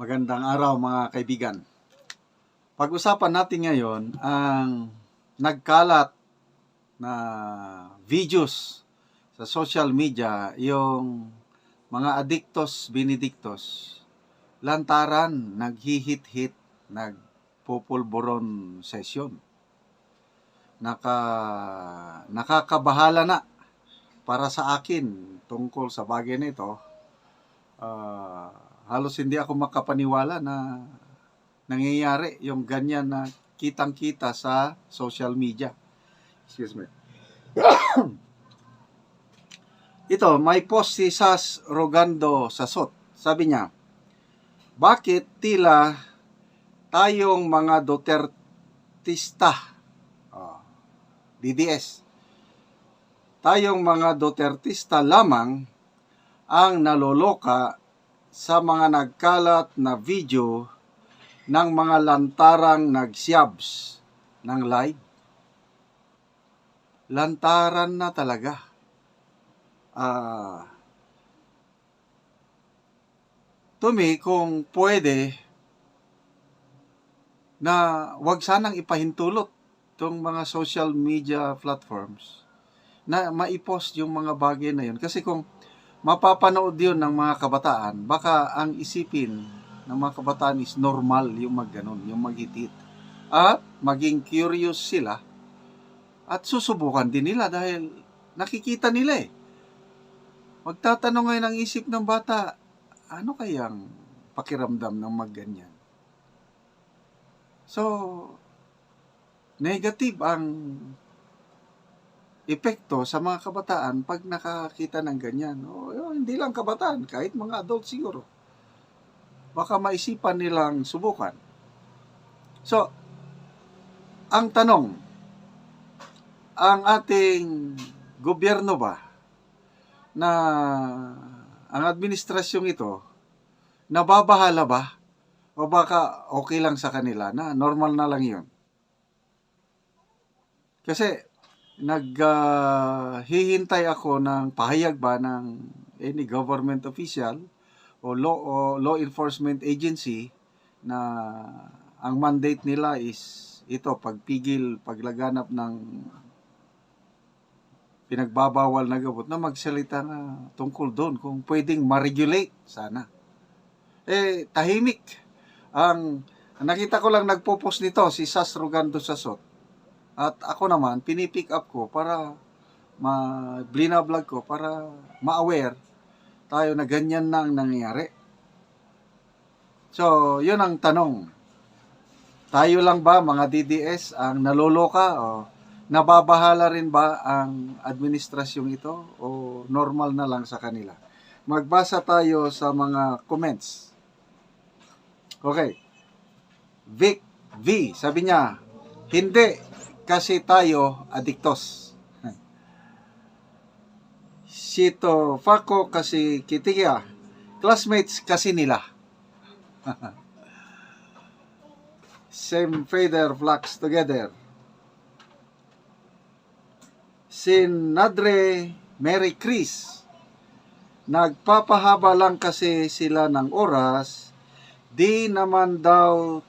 Magandang araw mga kaibigan. Pag-usapan natin ngayon ang nagkalat na videos sa social media, yung mga adiktos, benediktos, lantaran, naghihit-hit, nagpupulburon sesyon. Nakakabahala na para sa akin tungkol sa bagay na ito. Halos hindi ako makapaniwala na nangyayari yung ganyan na kitang-kita sa social media. Excuse me. Ito, may post si Sas Rogando Sasot. Sabi niya, bakit tila tayong mga Dutertista, DDS, tayong mga Dutertista lamang ang naloloka sa mga nagkalat na video ng mga lantarang nagsiyabs ng live? Lantaran na talaga. To me, kung pwede, na wag sanang ipahintulot itong mga social media platforms na maipost yung mga bagay na yun. Kasi kung mapapanood yun ng mga kabataan, baka ang isipin ng mga kabataan is normal yung magganon, yung maghitit. At maging curious sila at susubukan din nila dahil nakikita nila eh. Magtatanong ngayon ang isip ng bata, ano kayang pakiramdam ng magganyan? So, negative ang epekto sa mga kabataan pag nakakita ng ganyan. Hindi lang kabataan, kahit mga adult siguro. Baka maisipan nilang subukan. So, ang tanong, ang ating gobyerno ba na ang administrasyong ito, nababahala ba? O baka okay lang sa kanila na normal na lang yun? Kasi, naghihintay ako ng pahayag ba ng any government official o law enforcement agency na ang mandate nila is ito, pagpigil, paglaganap ng pinagbabawal na gamot, na magsalita na tungkol doon kung pwedeng ma-regulate sana. Tahimik. Nakita ko lang nagpo-post nito si Sas Rogando Sasot. At ako naman, pinipick up ko para blinablog ko para ma-aware tayo na ganyan na ang nangyayari. So, yun ang tanong. Tayo lang ba, mga DDS, ang naloloka o nababahala rin ba ang administrasyong ito o normal na lang sa kanila? Magbasa tayo sa mga comments. Okay. Vic V, sabi niya, hindi kasi tayo adiktos. Sito Fako kasi kitiya, classmates kasi nila. Same feather flocks together. Sin Nadre Mary Chris, nagpapahaba lang kasi sila ng oras, di naman daw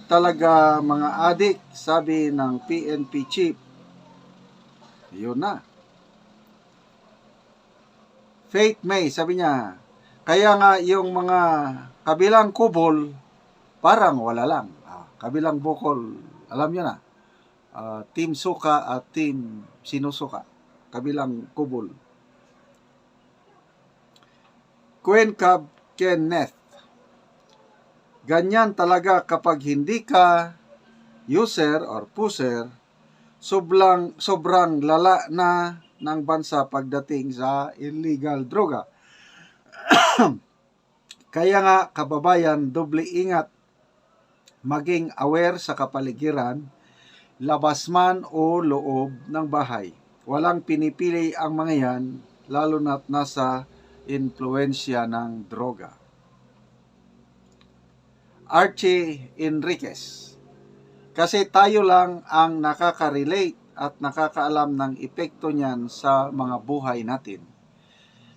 talaga mga adik, sabi ng PNP chief. Yun na. Faith May, sabi niya, kaya nga yung mga kabilang kubol, parang wala lang. Kabilang bukol, alam niyo na. Team Suka at Team Sinusuka. Kabilang kubol. Queen Cab Kenneth, ganyan talaga kapag hindi ka user or pusher, sobrang lala na ng bansa pagdating sa illegal droga. Kaya nga, kababayan, doble ingat, maging aware sa kapaligiran, labas man o loob ng bahay. Walang pinipili ang mga yan, lalo na't nasa impluensya ng droga. Archie Enriquez, kasi tayo lang ang nakaka-relate at nakakaalam ng epekto niyan sa mga buhay natin.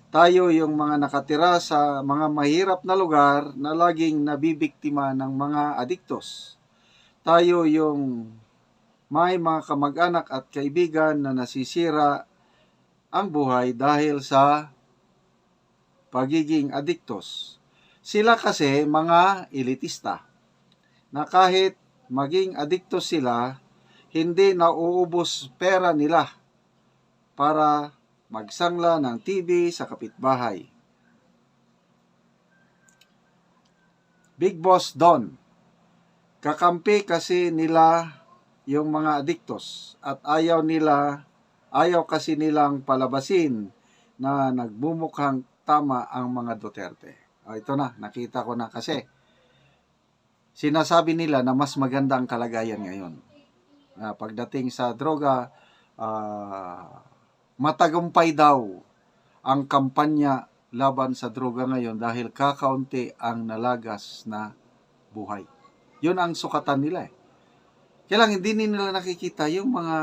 Tayo yung mga nakatira sa mga mahirap na lugar na laging nabibiktima ng mga adiktos. Tayo yung may mga kamag-anak at kaibigan na nasisira ang buhay dahil sa pagiging adiktos. Sila kasi mga elitista na kahit maging adiktos sila, hindi nauubos pera nila para magsangla ng TV sa kapitbahay. Big Boss Don, kakampi kasi nila yung mga adiktos at ayaw kasi nilang palabasin na nagmumukhang tama ang mga Duterte. Ito na, nakita ko na kasi sinasabi nila na mas maganda ang kalagayan ngayon. Pagdating sa droga, matagumpay daw ang kampanya laban sa droga ngayon dahil kakaunti ang nalagas na buhay. Yun ang sukatan nila. Kaya lang hindi nila nakikita yung mga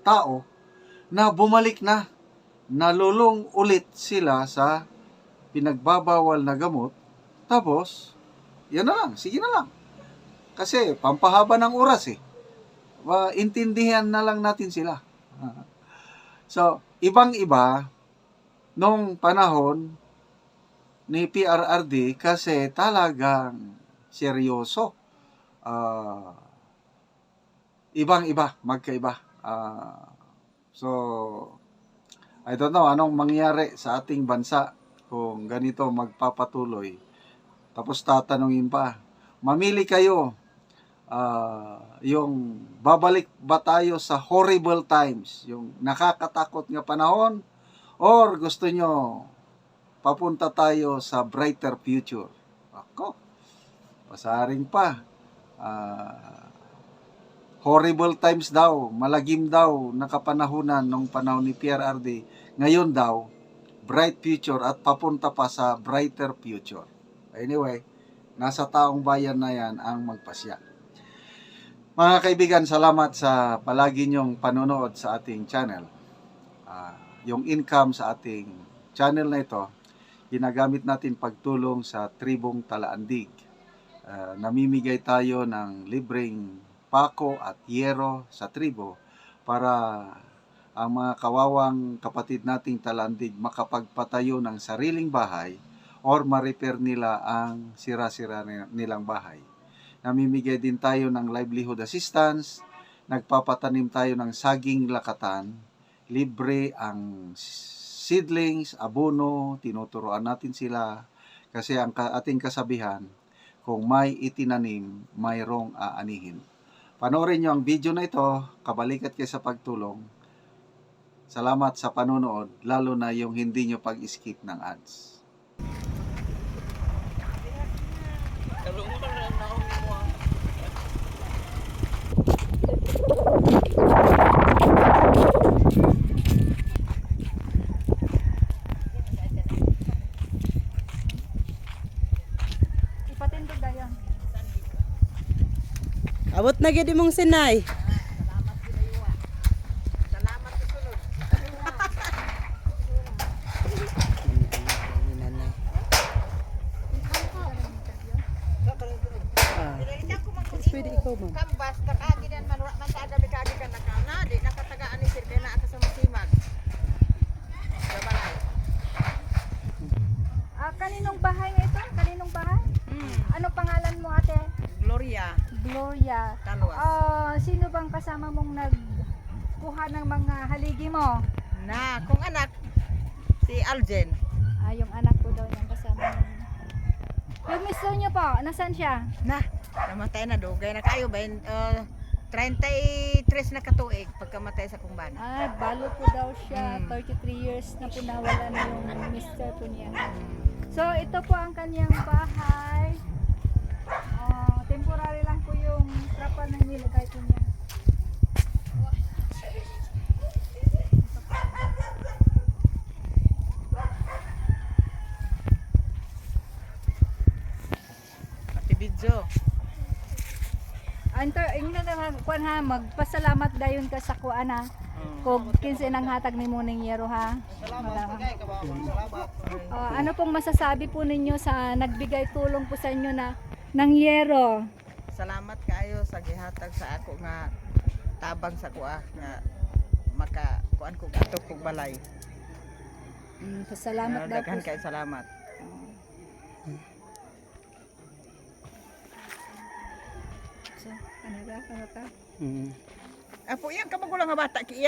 tao na bumalik na, nalulong ulit sila sa pinagbabawal na gamot, tapos, yan na lang, sige na lang. Kasi pampahaba ng oras intindihan na lang natin sila. So, ibang-iba nung panahon ni PRRD kasi talagang seryoso. Ibang-iba, magkaiba. So, I don't know anong mangyari sa ating bansa kung ganito magpapatuloy. Tapos tatanungin pa, mamili kayo, yung babalik ba tayo sa horrible times, yung nakakatakot nga panahon, or gusto nyo papunta tayo sa brighter future? Ako, pasaring pa. Horrible times daw, malagim daw nakapanahunan nung panahon ni PRRD. Ngayon daw, bright future at papunta pa sa brighter future. Anyway, nasa taong bayan na yan ang magpasya. Mga kaibigan, salamat sa palagi niyong panonood sa ating channel. Yung income sa ating channel na ito, ginagamit natin pagtulong sa tribong Talaandig. Namimigay tayo ng libreng pako at yero sa tribo para ang mga kawawang kapatid nating Talaandig makapagpatayo ng sariling bahay or ma-repair nila ang sira-sira nilang bahay. Namimigay din tayo ng livelihood assistance, nagpapatanim tayo ng saging lakatan, libre ang seedlings, abono, tinuturuan natin sila kasi ang ating kasabihan, kung may itinanim, mayroong aanihin. Panoorin nyo ang video na ito, kabalikat kayo sa pagtulong. Salamat sa panonood, lalo na yung hindi nyo pag-skip ng ads. Ipatindog dayon. Abot na gid imong sinay. Pwede ikaw, ma'am. Kambas takagi dan man sa ada bikagi kan nakana di nakatagaan ni sir na aka sa musimag. Gabalay. Kaninong bahay nga ito? Kaninong bahay? Ano pangalan mo, ate? Gloria Gloria. Taluas. Sino bang kasama mong nagkuha ng mga haligi mo? Na, kung anak, si Aljen. Yung anak ko daw yung kasama mo. Yung mister niyo po, nasaan siya? Na, namatay na dugay na kayo ba? 33 na katuig pagkamatay sa kumban. Balo po daw siya. 33 years na po nawala na yung mister po niya. So, ito po ang kanyang bahay. Temporary lang po yung trapa na nilagay po niya. Ati Bidjo. Kuan ha, magpasalamat dayon ka sa kuan ha. Kung kinsa nang hatag ni Muning Yero ha. Ano pong masasabi po ninyo sa nagbigay tulong po sa inyo na ng yero? Salamat kaayo sa gihatag sa ako nga tabang sa kuha nga maka kuan ko gato kog balay. Salamat daw po. Daghan kay salamat. So, ano ka? Mm. Apo yan ka magulang nga bata ki